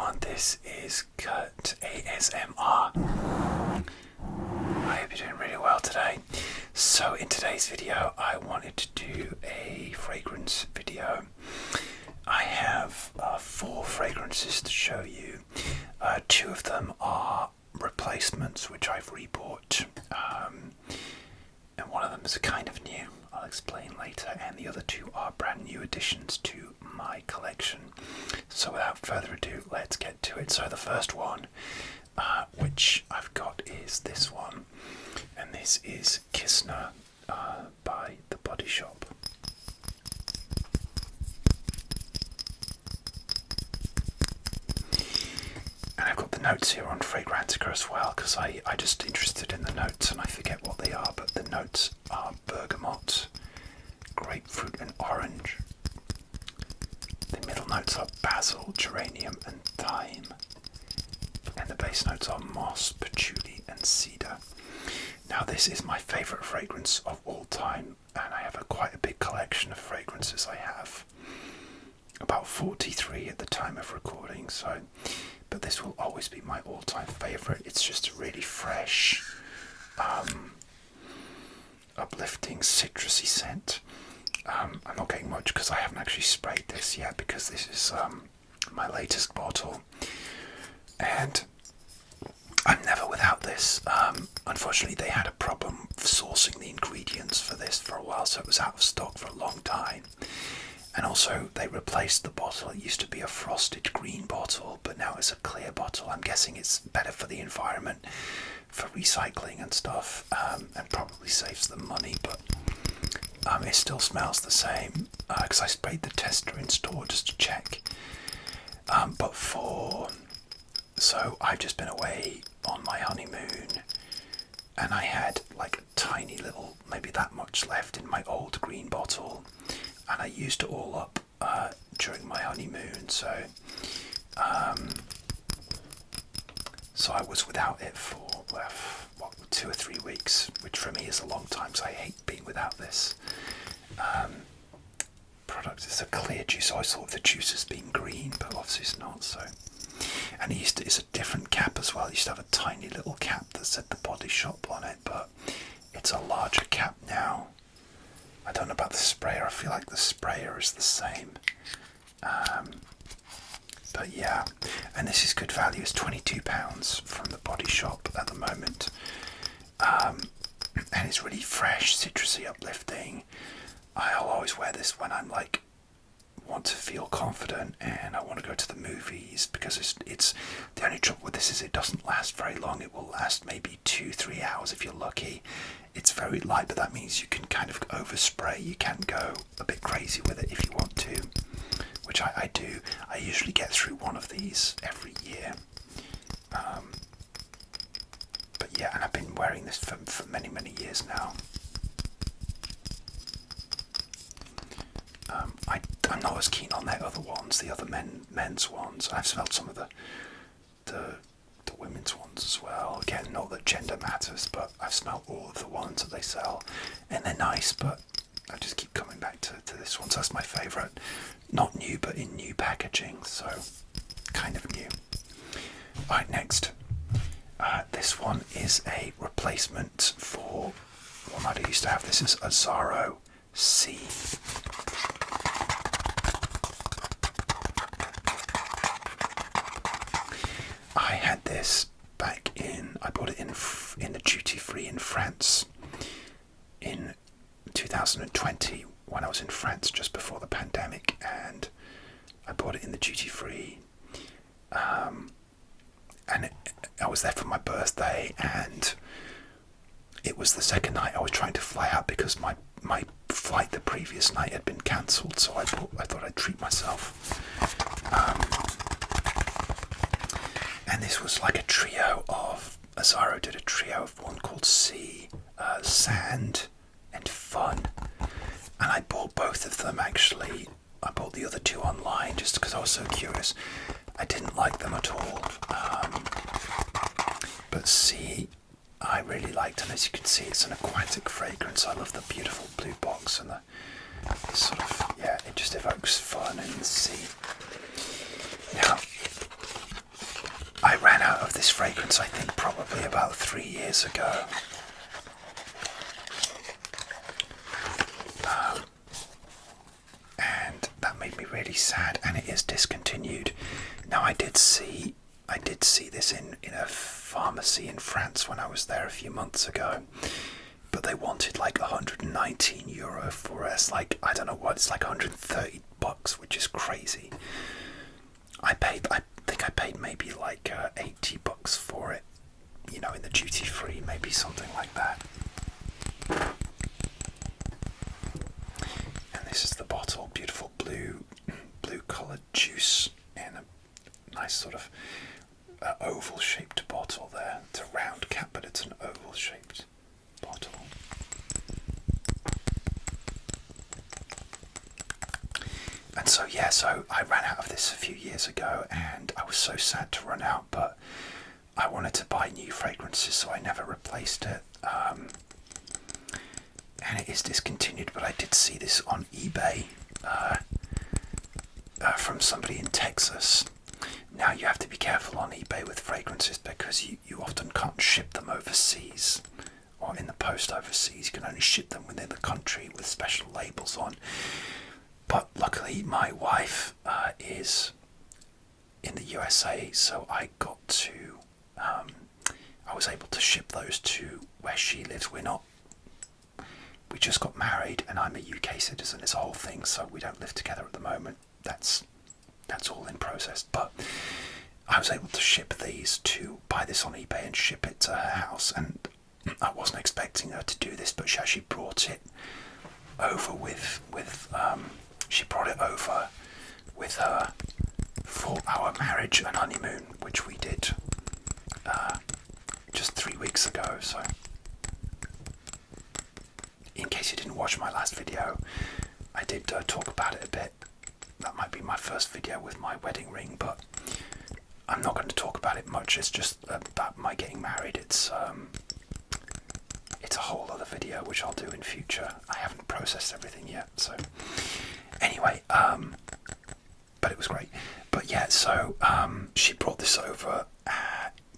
everyone, this is Kurt ASMR. I hope you're doing really well today. So in today's video I wanted to do a fragrance video. I have 4 fragrances to show you. 2 of them are replacements which I've rebought, and one of them is kind of new. I'll explain later, and the other 2 are brand new additions to my collection. So without further ado, let's get to it. So the first one, which I've got, is this one, and this is Kistna by The Body Shop. And I've got the notes here on Fragrantica as well, because I just interested in the notes and I forget what they are, but the notes are bergamot, grapefruit and orange. The middle notes are basil, geranium and thyme. And the base notes are moss, patchouli and cedar. Now this is my favourite fragrance of all time, and I have quite a big collection of fragrances. I have about 43 at the time of recording, but this will always be my all-time favourite. It's just a really fresh, uplifting, citrusy scent. I'm not getting much because I haven't actually sprayed this yet, because this is my latest bottle, and I'm never without this. Unfortunately, they had a problem sourcing the ingredients for this for a while, so it was out of stock for a long time. And also, they replaced the bottle. It used to be a frosted green bottle, but now it's a clear bottle. I'm guessing it's better for the environment, for recycling and stuff, and probably saves them money, but it still smells the same, because I sprayed the tester in store just to check. So I've just been away on my honeymoon, and I had like a tiny little, maybe that much left in my old green bottle, and I used it all up during my honeymoon, so I was without it for 2 or 3 weeks, which for me is a long time, so I hate being without this product. It's a clear juice. I always thought the juice has been green, but obviously it's not. So, and it's a different cap as well. It used to have a tiny little cap that said The Body Shop on it, but it's a larger cap now. I don't know about the sprayer. I feel like the sprayer is the same. But yeah, and this is good value. It's £22 from The Body Shop at the moment. And it's really fresh, citrusy, uplifting. I'll always wear this when I'm want to feel confident and I want to go to the movies, because it's the only trouble with this is it doesn't last very long. It will last maybe 2-3 hours if you're lucky. It's very light, but that means you can kind of overspray. You can go a bit crazy with it if you want to, which I do. I usually get through one of these every year. But yeah, and I've been wearing this for many, many years now. I'm not as keen on their other ones, the other men's ones. I've smelled some of the women's ones as well. Again, not that gender matters, but I've smelled all of the ones that they sell, and they're nice, but I just keep coming back to this one. So that's my favourite. Not new, but in new packaging, so kind of new. Alright, next. This one is a replacement for one I used to have. This is Azzaro Sea. I had this back I bought it in the duty free in France in 2020 when I was in France just before the pandemic, and I bought it in the duty free, and I was there for my birthday, and it was the second night I was trying to fly out because my flight the previous night had been cancelled, so I thought I'd treat myself. And this was like a trio of, Azzaro did a trio of one called Sea, Sand and Fun. And I bought both of them actually. I bought the other 2 online just because I was so curious. I didn't like them at all. But Sea, I really liked, and as you can see, it's an aquatic fragrance. I love the beautiful blue box and the sort of, yeah, it just evokes fun and the sea. Now, of this fragrance, I think, probably about 3 years ago. And that made me really sad, and it is discontinued. Now, I did see this in a pharmacy in France when I was there a few months ago, but they wanted like €119 for it. It's like, I don't know what, it's like $130, which is crazy. I think I paid maybe like $80 for it, you know, in the duty free, maybe something like that. And this is the bottle, beautiful blue coloured juice in a nice sort of oval shaped bottle there. It's a round cap, but it's an oval shaped bottle. And so yeah, so I ran out of this a few years ago, and I was so sad to run out, but I wanted to buy new fragrances, so I never replaced it. And it is discontinued, but I did see this on eBay from somebody in Texas. Now, you have to be careful on eBay with fragrances because you often can't ship them overseas or in the post overseas. You can only ship them within the country with special labels on. But luckily, my wife is in the USA, so I was able to ship those to where she lives. We just got married, and I'm a UK citizen. It's a whole thing, so we don't live together at the moment. That's all in process. But I was able to buy this on eBay and ship it to her house, and I wasn't expecting her to do this, but she actually brought it over she brought it over with her for our marriage and honeymoon, which we did just 3 weeks ago. So in case you didn't watch my last video, I did talk about it a bit. That might be my first video with my wedding ring, but I'm not going to talk about it much. It's just about my getting married. It's a whole other video which I'll do in future. I haven't processed everything yet, so anyway, but it was great. But yeah, so she brought this over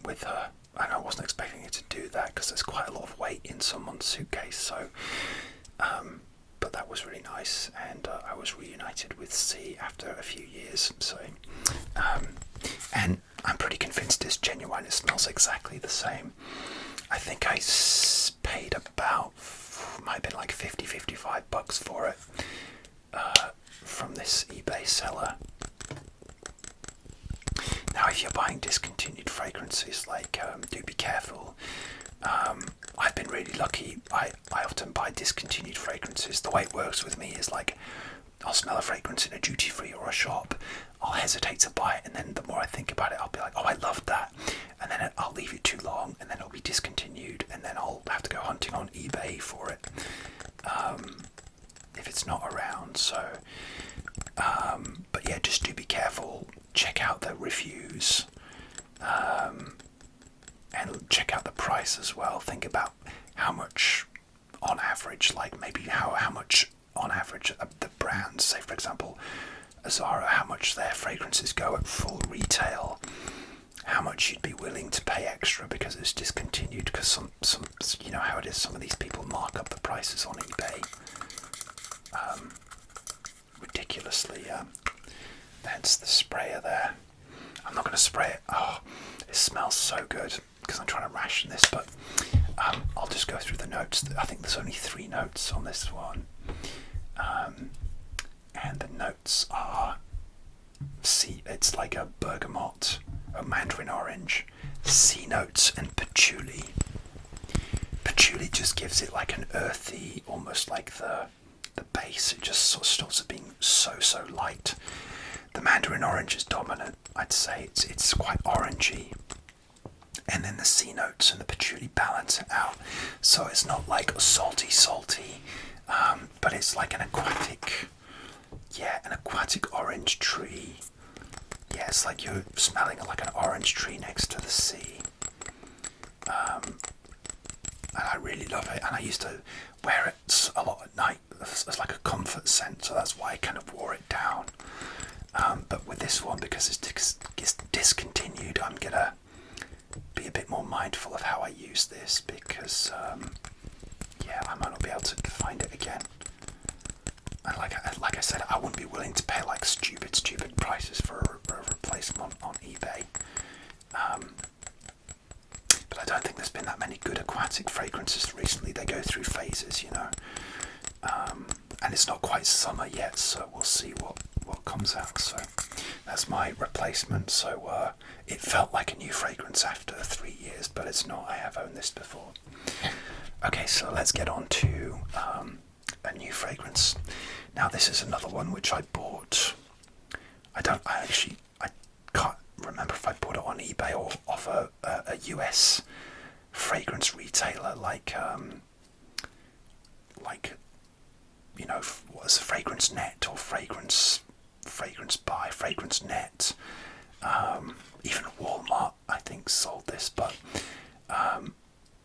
with her, and I wasn't expecting her to do that because there's quite a lot of weight in someone's suitcase. So but that was really nice, and I was reunited with C after a few years. So and I'm pretty convinced it's genuine. It smells exactly the same. I think I paid about, might have been like $55 for it from this eBay seller. Now, if you're buying discontinued fragrances, like do be careful. I've been really lucky. I often buy discontinued fragrances. The way it works with me is like, I'll smell a fragrance in a duty free or a shop, I'll hesitate to buy it, and then the more I think about it, I'll be like, oh, I love that, and then I'll leave it too long, and then it'll be discontinued, and then I'll have to go hunting on eBay for it if it's not around. So but yeah, just do be careful. Check out the reviews and check out the price as well. Think about how much on average, like maybe how much on average the brands, say for example Azzaro, how much their fragrances go at full retail, how much you'd be willing to pay extra because it's discontinued, because some you know how it is, some of these people mark up the prices on eBay ridiculously. That's the sprayer there. I'm not going to spray it. Oh, it smells so good because I'm trying to ration this, but I'll just go through the notes. I think there's only 3 notes on this one, and the notes are it's like a bergamot, a mandarin orange, sea notes, and patchouli. Patchouli just gives it like an earthy, almost like the base. It just sort of stops it being so light. The mandarin orange is dominant. I'd say it's quite orangey, and then the sea notes and the patchouli balance it out. So it's not like salty, but it's like an aquatic orange tree. Yeah, it's like you're smelling like an orange tree next to the sea. And I really love it, and I used to wear it a lot at night as like a comfort scent, so that's why I kind of wore it down. But with this one, because it's discontinued, I'm gonna more mindful of how I use this because, yeah, I might not be able to find it again. And like I said, I wouldn't be willing to pay like stupid prices for a replacement on eBay. But I don't think there's been that many good aquatic fragrances recently. They go through phases, you know. And it's not quite summer yet, so we'll see what comes out. So that's my replacement. So it felt like a new fragrance after 3 years, but it's not. I have owned this before. Okay, so let's get on to a new fragrance. Now this is another one which I bought. I can't remember if I bought it on eBay or off a US fragrance retailer like you know, what is Fragrance Net or Fragrance Buy, Fragrance Net. Even Walmart, I think, sold this, but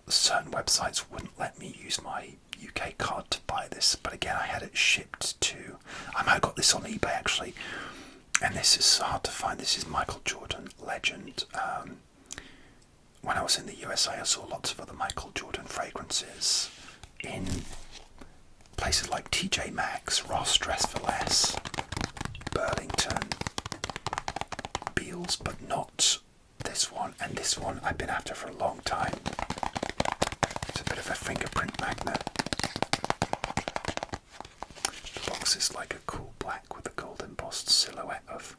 certain websites wouldn't let me use my UK card to buy this. But again, I had it shipped to. I might have got this on eBay actually, and this is hard to find. This is Michael Jordan Legend. When I was in the USA, I saw lots of other Michael Jordan fragrances in places like TJ Maxx, Ross Dress for Less, Burlington, Beals, but not this one. And this one I've been after for a long time. It's a bit of a fingerprint magnet. The box is like a cool black with a gold embossed silhouette of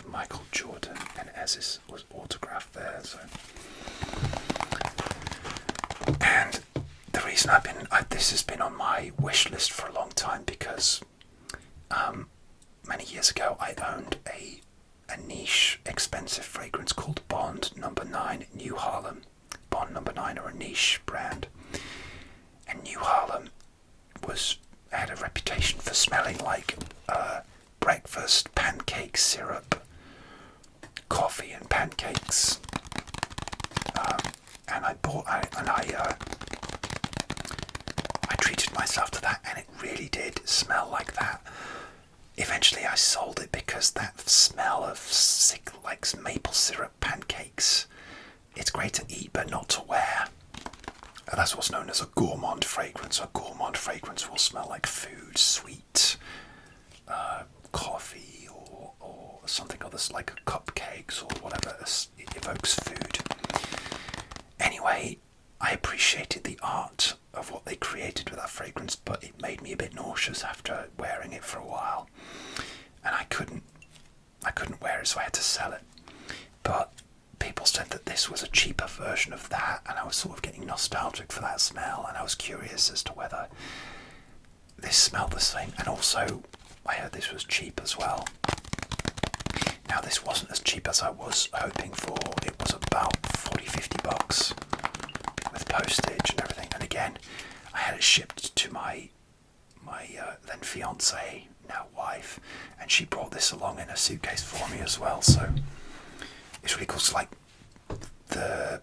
Michael Jordan, and as was autographed there. So, and the reason this has been on my wish list for a long time because many years ago I owned a niche expensive fragrance called Bond Number 9 New Harlem. Bond Number 9 are a niche brand, and New Harlem had a reputation for smelling like breakfast, pancake syrup, coffee and pancakes. And I treated myself to that, and it really did smell like that. Eventually I sold it because that smell of like maple syrup pancakes, it's great to eat but not to wear. And that's what's known as a gourmand fragrance. A gourmand fragrance will smell like food, sweet, coffee or something others like cupcakes or whatever. It evokes food. Anyway, I appreciated the art of what they created with that fragrance, but it made me a bit nauseous after wearing it for a while, and I couldn't wear it, so I had to sell it. But people said that this was a cheaper version of that, and I was sort of getting nostalgic for that smell, and I was curious as to whether this smelled the same. And also, I heard this was cheap as well. Now, this wasn't as cheap as I was hoping for. It was about $40-50 with postage and everything. And again, I had it shipped to my then fiance, now wife, and she brought this along in a suitcase for me as well. So it's really cool. It's like the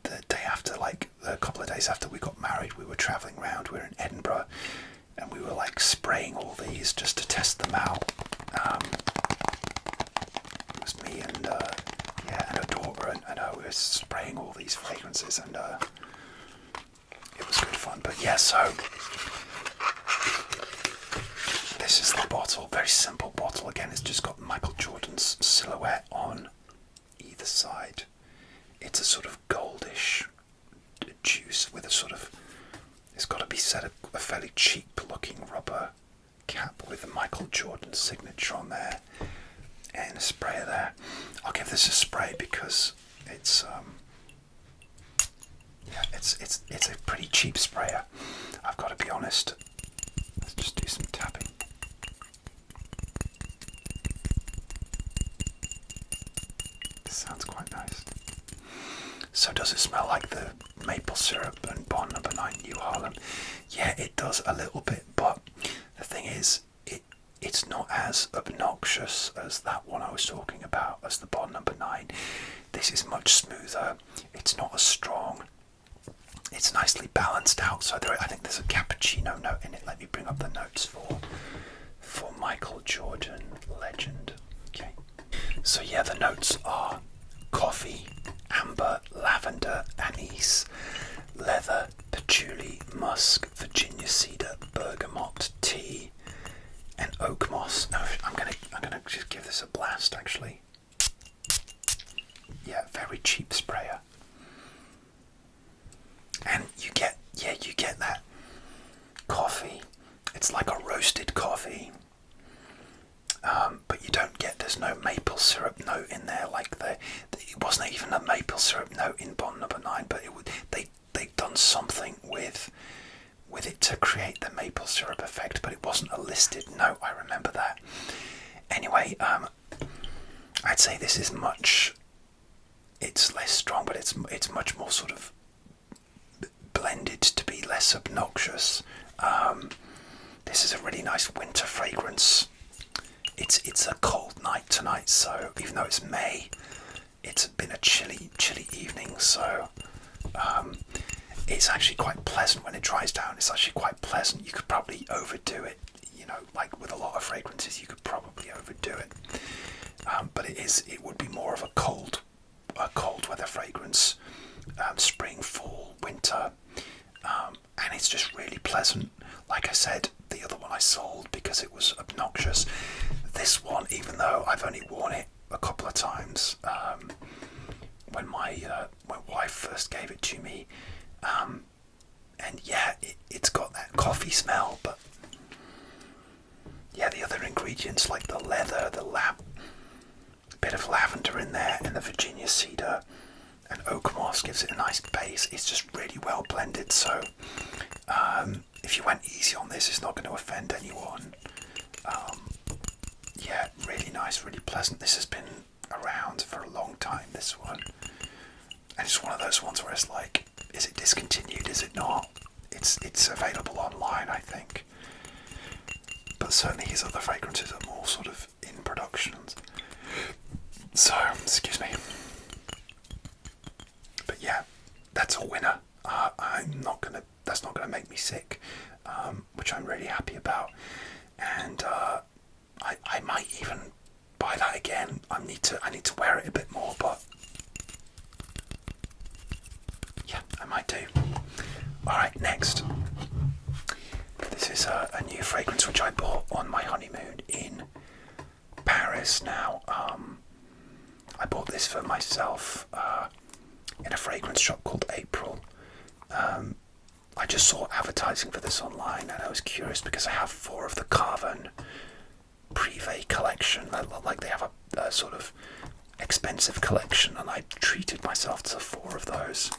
day after, like a couple of days after we got married, we were travelling around. We were in Edinburgh, and we were like spraying all these just to test them out. It was me and and her daughter, and we were spraying all these fragrances, and it was good fun. But yeah, so this is the bottle. Very simple bottle. Again, it's just got Michael Jordan's silhouette on either side. It's a sort of goldish juice with a sort of, it's got to be said, a fairly cheap looking rubber cap with a Michael Jordan signature on there and a sprayer there. I'll give this a spray because it's it's a pretty cheap sprayer, I've got to be honest. Let's just do some tapping. This sounds quite nice. So does it smell like the maple syrup and Bond Number 9 New Harlem? Yeah, it does a little bit, but the thing is, it's not as obnoxious as that one I was talking about, as the Bond Number 9. This is much smoother. It's not as strong. It's nicely balanced out. So I think there's a cappuccino note in it. Let me bring up the notes for Michael Jordan Legend. Okay. So yeah, the notes are coffee, amber, lavender, lavender, anise, leather, patchouli, musk, Virginia cedar, bergamot, tea, and oak moss. Oh, I'm gonna just give this a blast actually. Yeah, very cheap sprayer. And you get that coffee. It's like a roasted coffee. But you don't get, there's no maple syrup note in there like it wasn't even a maple syrup note in Bond Number 9, but they've done something with it to create the maple syrup effect, but it wasn't a listed note, I remember that. Anyway, I'd say this is it's less strong, but it's much more sort of blended to be less obnoxious. This is a really nice winter fragrance. It's a cold night tonight, so even though it's May, it's been a chilly evening, so it's actually quite pleasant when it dries down. It's actually quite pleasant. You could probably overdo it, like with a lot of fragrances, you could probably overdo it. But it would be more of a cold weather fragrance, spring, fall, winter, and it's just really pleasant. Like I said, the other one I sold because it was obnoxious. This one, even though I've only worn it a couple of times, when my wife first gave it to me, and yeah, it's got that coffee smell, but yeah, the other ingredients like the leather, a bit of lavender in there, and the Virginia cedar and oak moss gives it a nice base. It's just really well blended, so if you went easy on this, it's not going to offend anyone. Yeah, really nice, really pleasant. This has been around for a long time, this one. And it's one of those ones where it's like, is it discontinued, is it not? It's available online, I think. But certainly his other fragrances are more sort of in productions. So, excuse me. But yeah, that's a winner. That's not gonna make me sick, which I'm really happy about. And I might even buy that again. I need to wear it a bit more, but yeah, I might do. Alright, next. This is a new fragrance which I bought on my honeymoon in Paris. Now, I bought this for myself in a fragrance shop called April. I just saw advertising for this online, and I was curious because I have 4 of the Carven Privé collection. Like they have a sort of expensive collection, and I treated myself to 4 of those.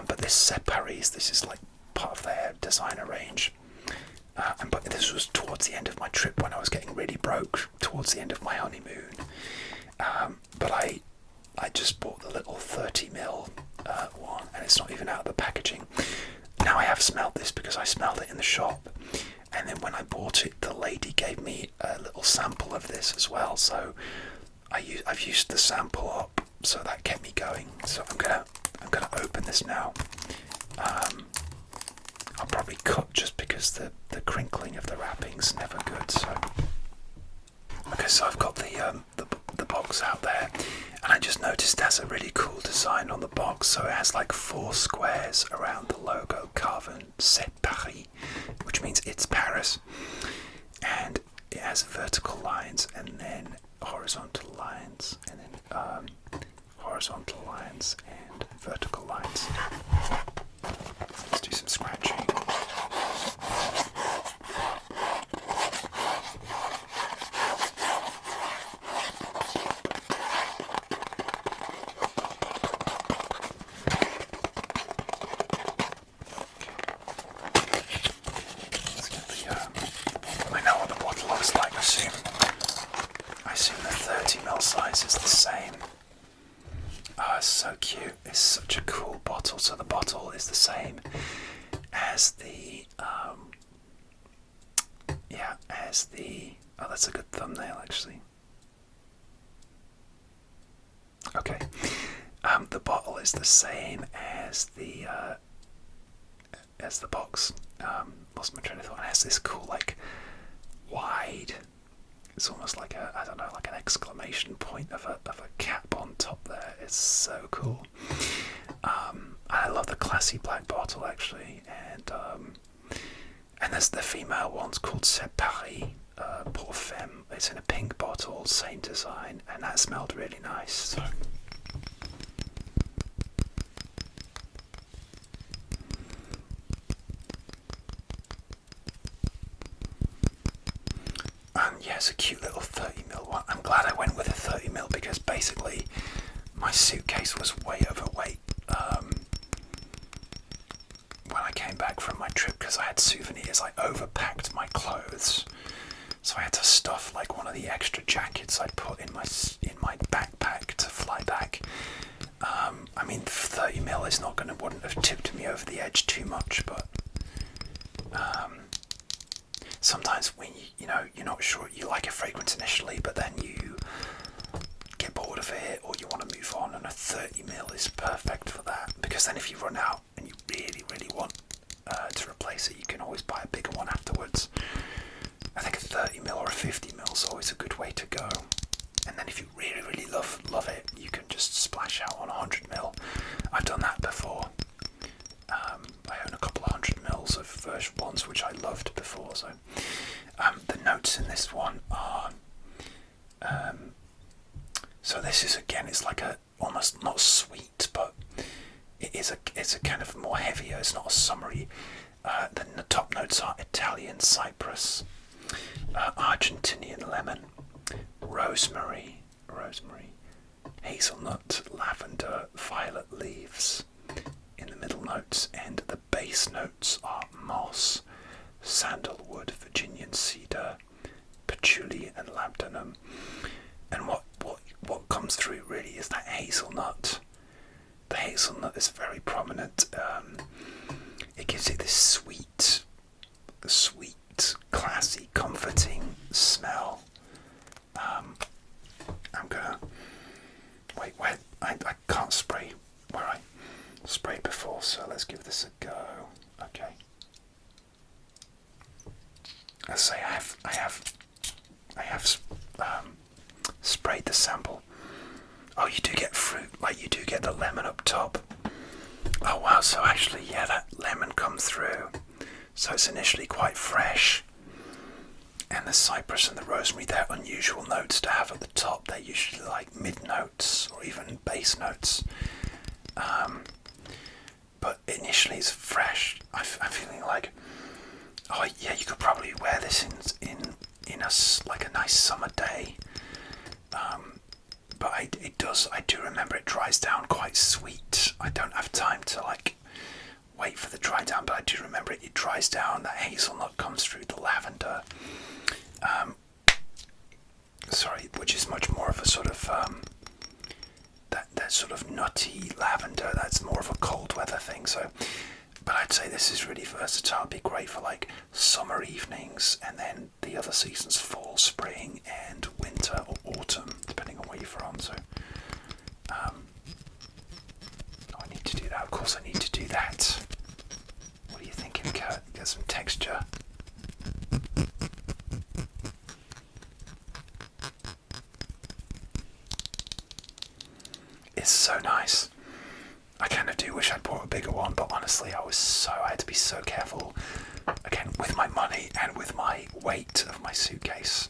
But this C'est Paris, this is like part of their designer range. But this was towards the end of my trip when I was getting really broke, towards the end of my honeymoon. But I just bought the little 30ml one, and it's not even out of the packaging. Now I have smelled this because I smelled it in the shop, and then when I bought it, the lady gave me a little sample of this as well. So I've used the sample up, so that kept me going. So I'm gonna open this now. I'll probably cut just because the crinkling of the wrapping's never good. So okay, so I've got the box out there, and I just noticed it has a really cool design on the box. So it has like 4 squares around the logo Carven C'est Paris, which means it's Paris, and it has vertical lines and then horizontal lines, and then horizontal lines and vertical lines. Let's do some scratching. I know what the bottle looks like. I assume the 30ml size is the same. Oh, it's so cute. It's such a cool bottle. So the bottle is the same as the oh, that's a good thumbnail actually. Okay. The bottle is the same as the box. Lost my train of thought. It has this cool, like, wide. It's almost like like an exclamation point of a cap on top there. It's so cool. glossy black bottle actually, and there's the female ones called C'est Paris pour Femme. It's in a pink bottle, same design, and that smelled really nice. So. Yeah, it's a cute little 30ml one. I'm glad I went with a 30ml because basically my suitcase was way overweight when I came back from my trip because I had souvenirs. I overpacked my clothes, so I had to stuff like one of the extra jackets I put in my backpack to fly back. I mean, 30ml is wouldn't have tipped me over the edge too much, but sometimes when you're not sure, you like a fragrance initially, but then you get bored of it or you want to move on, and a 30ml is perfect for that, because then if you run out and you really want to replace it, you can always buy a bigger one afterwards. I think a 30ml or a 50ml is always a good way to go, and then if you really love it, you can just splash out on 100ml. I've done that before. I own a couple of 100mls of version ones which I loved before. So the notes in this one are so this is, again, it's like a almost not sweet, but it's a kind of more heavier. It's not a summery. Then the top notes are Italian cypress, Argentinian lemon, rosemary, hazelnut, lavender, violet leaves in the middle notes, and the base notes are moss, sandalwood, Virginian cedar, patchouli, and labdanum. And what comes through really is that hazelnut. The hazelnut is very prominent. It gives it this sweet, classy, comforting smell. I'm gonna wait. I can't spray where I sprayed before, so let's give this a go. Okay. Let's say I have sprayed the sample. Oh, you do get fruit, like you do get the lemon up top. Oh wow, so actually, yeah, that lemon comes through. So it's initially quite fresh. And the cypress and the rosemary, they're unusual notes to have at the top. They're usually like mid notes or even base notes. But initially it's fresh. I'm feeling like, oh yeah, you could probably wear this in like a nice summer day. But I do remember it dries down quite sweet. I don't have time to like wait for the dry down, but I do remember it dries down. That hazelnut comes through, the lavender. Which is much more of a sort of that sort of nutty lavender. That's more of a cold weather thing. So, but I'd say this is really versatile. It'd be great for like summer evenings, and then the other seasons: fall, spring, and winter or autumn, depending on where you're from. So, I need to do that. Of course, I need to do that. What are you thinking, Kurt? Get some texture. It's so nice. I kind of do wish I'd bought a bigger one, but honestly, I had to be so careful, again, with my money and with my weight of my suitcase.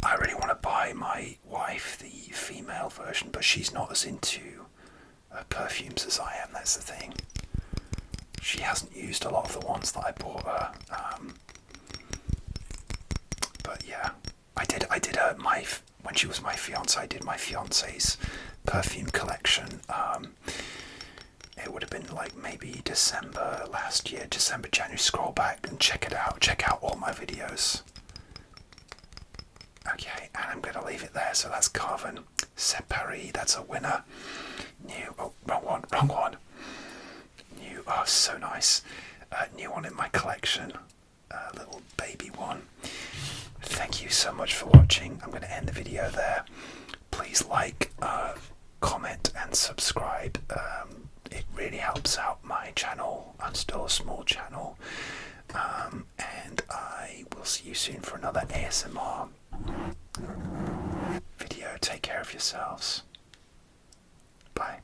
I really want to buy my wife the female version, but she's not as into perfumes as I am. That's the thing. She hasn't used a lot of the ones that I bought her. But yeah, I did when she was my fiance, I did my fiance's perfume collection. It would have been like maybe December last year, January. Scroll back and check it out. Check out all my videos. Okay, and I'm going to leave it there. So that's Carven, C'est Paris. That's a winner. New. Oh, wrong one. New. Oh, so nice. New one in my collection. Little baby one. Thank you so much for watching. I'm going to end the video there. Please like, comment and subscribe. It really helps out my channel. I'm still a small channel. And I will see you soon for another ASMR video. take care of yourselves. Bye.